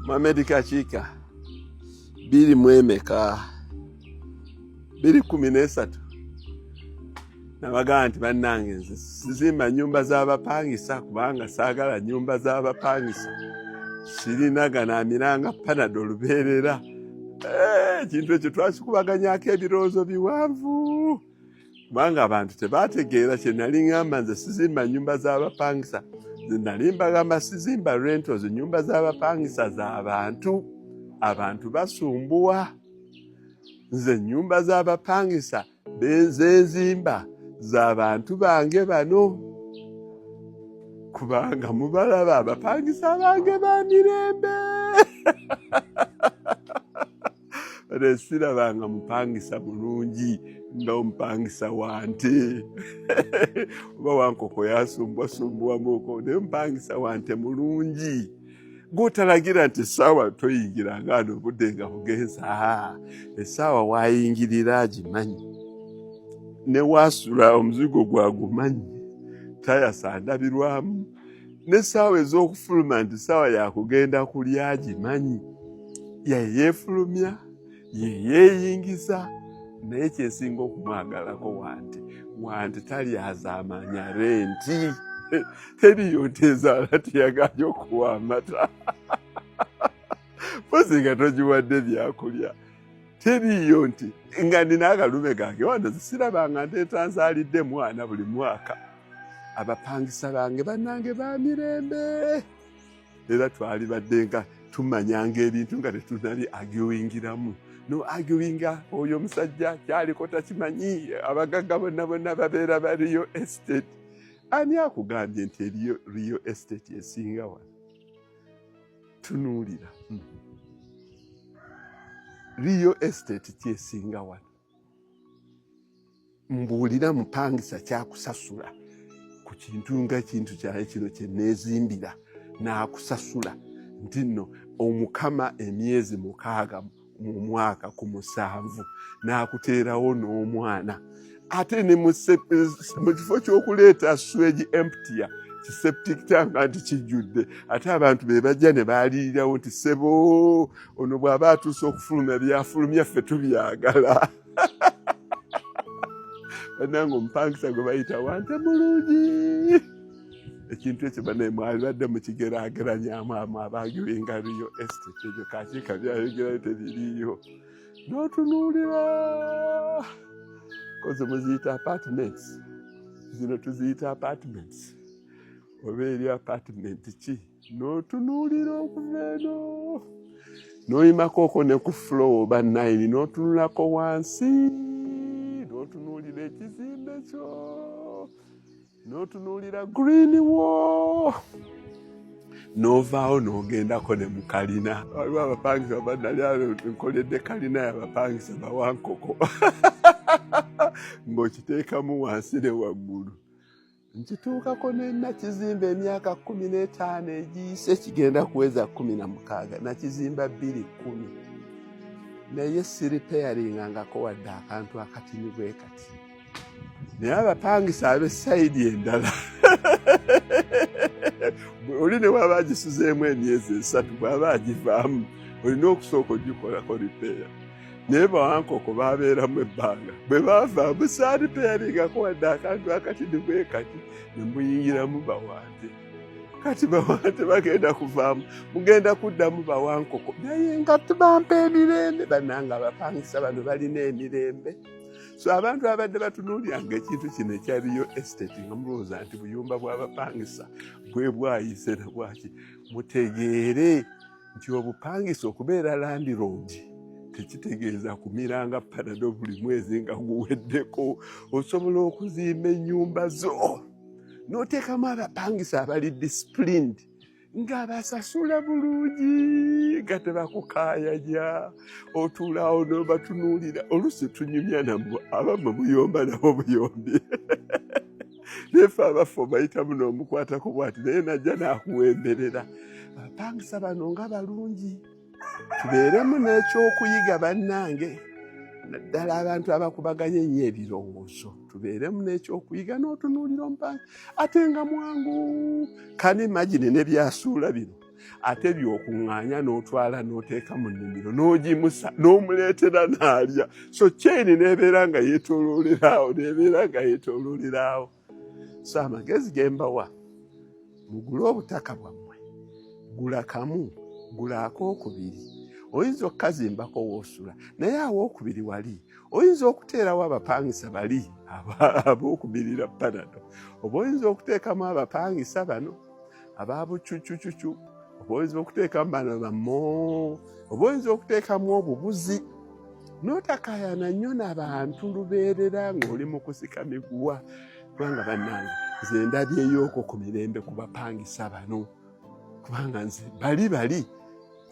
Mamedika chika bili mwemeka 213 nabaga nti bannange nze sizimba nyumba z'abapangisa kubanga saagala nyumba z'abapangisa sirinaga miranga panado lubeerera ekintu ekyo twakikubaganyako ebirowoozo biwanvu kubanga abantu tebategeera kye nali ngamba nze sizimba nyumba z'abapangisa nze nali mbagamba sizimba rentals nyumba z'abapangisa abantu basumbuwa nze nyumba z'abapangisa benzimba z'abantu bange bano kubanga mubalaba abapangisa bange bamirembe resirabanga mupangisa bulungi nga omupangisa wante oba wankoko yasumbwa muko ne mupangisa wante mulungi gutalagira nti sawa toyingira ngano budde nga bugenza esawa wayingirira agimanyi ne wasula omuzigo gwagumanyi tayasandabirwamu ne sawa ez'okufuluma nti sawa yakugenda kulya agimanyi yeyeefulumya yeyeyingiza naye kyesinga okumwagalako wante talyazaamanya renti teriyo ntezaala teyagaanye okuwa amata pozi nga togiwadde byakulya teriyo nti nga nina akalume gange wano zisirabanga nteeta nzaalidde mwana buli mwaka abapangisa bange bannange bamirembe era twali badde nga tumanyanga ebintu nga tetunali arguingiramu no arguinga oyo omusajja kyaliko takimanyi abagagga bonna babeera ba real estate ani akugambye nti real estate esinga wano tunuulira real estate kyesinga wano mbuulira mupangisa kyakusasula ku kintu nga kintu kyaye kino kyeneezimbira n'akusasula nti nno omukama emyezi 6 mu mwaka ku 7 n'akuteerawo n'omwana ate ne mu kifo ky'okuleeta swegi emptiya kiseptic tank nti kijjudde ate abantu be bajja ne baalirirawo nti sebo ono bw'aba atuuse okufulumya byafulumya ffe tubyagala bannange omupangisa gwe bayita wante mulungi ekintu ekyo banaye mwali badde mukigeraageranyamu abagiwenga real estate ekyo kakiika byayogerayo tebiriiyo n'otunuulira koze muziyita apartments zino tuziyita apartments oba eri apartment ki n'otunuulira okuva eno n'oyimakooko ne ku floor oba 9 n'otunulako wansi n'otunuulira ekizimbe kyo n'otunuulira green wall n'ovaawo n'ogendako ne mu kalina waliwo abapangisa banali nkoledde kalina y'abapangisa bawankoko ng'okiteekamu wansi ne waggulu nkituukako ne nakizimba emyaka 15 egiyise kigenda kuweza 16 nakizimba 210 naye siripeyaringangako wadde akantu akatini bwe kati naye abapangisa ab'essayidi endala oli ne waba agisuzeemu emyezi 3 bw'aba agivaamu olina okusooka ogikolako ripeya naye bawankoko babeeramu ebbanga bwe bavaamu saaripeyaringako wadde akantu akatini bwe kati ne muyingiramu bawante kati bawante bagenda kuvaamu mugenda kuddamu bawankoko naye nga tubampa emirembe bannanga abapangisa bano balina emirembe so abantu abadde batunuulyanga ekintu kino ekya real estate nga mulowooza nti buyumba bw'abapangisa bwe bwayise na bwaki mutegeere nti obupangisa okubeera landlord tekitegeeza kumiranga panado buli mwezi nga guweddeko osobola okuzimba ennyumba zo n'oteekamu abapangisa abali disciplined ng'abasasula bulungi nga tebakukaayanya otuulaawo n'obatunuulira oluusi tunyumya nabwo abamwe muyomba nabo buyombye nefe abaffe bayitamu n'omukwatako bwati naye najja n'akuwemberera abapangisa bano nga balungi tubeeremu n'ekyokuyiga bannange, naddala abantu abakubaganya ennyo ebirowoozo, tubeeremu n'ekyokuyiga n'otunuulira omupangi ate nga mwangu. Kani imagine ne byasuula bino ate by'okuŋŋaanya n'otwala n'oteeka mu nnimiro n'ogimusa n'omuleetera n'alya, so kyeni n'ebeera nga yeetoolooleraawo. So amagezi ge mbawa, mugule obutaka bwammwe, gula kamu, gula akookubiri. Oyinza okukazimbako w'osula, naye awookubiri wali oyinza okuteerawo abapangisa bali ab'okubirira Panado, oba oyinza okuteekamu abapangisa bano ababucucucucu, oba oyinza okuteekamu bano bammo, oba oyinza okuteekamu obubuzi. N'otakaayana nnyo n'abantu lubeerera ng'oli mu kusika miguwa, kubanga bannange nze ndabyeyooko ku mirembe ku bapangisa bano, kubanga nze bali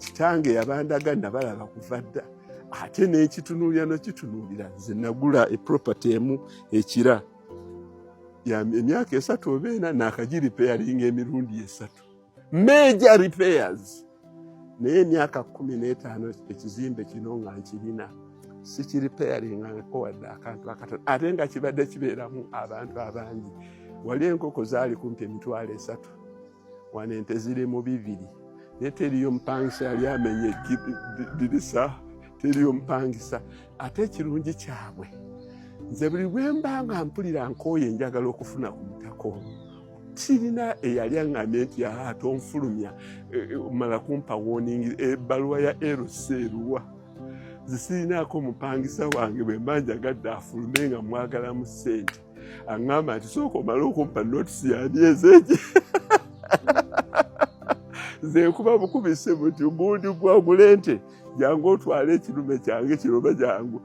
kitange yabandaga nabalaba kuva dda, ate n'ekitunuulira n'okitunuulira. Nze nagula eproperty emu ekira emyaka 3 oba 4 naakagiripeyaringa emirundi 3, major repairs. Naye emyaka 15 ekizimbe kino nga nkirina sikiripeyaringako wadde akantu akatono, ate nga kibadde kibeeramu abantu abangi. Wali enkoko zaali kumpi 3,000, wano ente ziri mu 2. Naye teriyo mupangisa yali amenye dirisa, teriyo mupangisa. Ate ekirungi kyabwe, nze buli bwe mba nga mpulira nkooye njagala okufuna ku mutaka ono, sirina eyali aŋŋambye nti tonfulumya omala kumpa warning, ebbaluwa ya LC eruwa. Nze sirinaako mupangisa wange bwe mba njagadde afulume nga mwagalamu ssente, aŋŋamba nti sooka omale okumpa notisi yandyeza egi. Nze nkuba bukubise buti gundi gwagula ente, jangu otwale ekirume kyange kiroba jangu.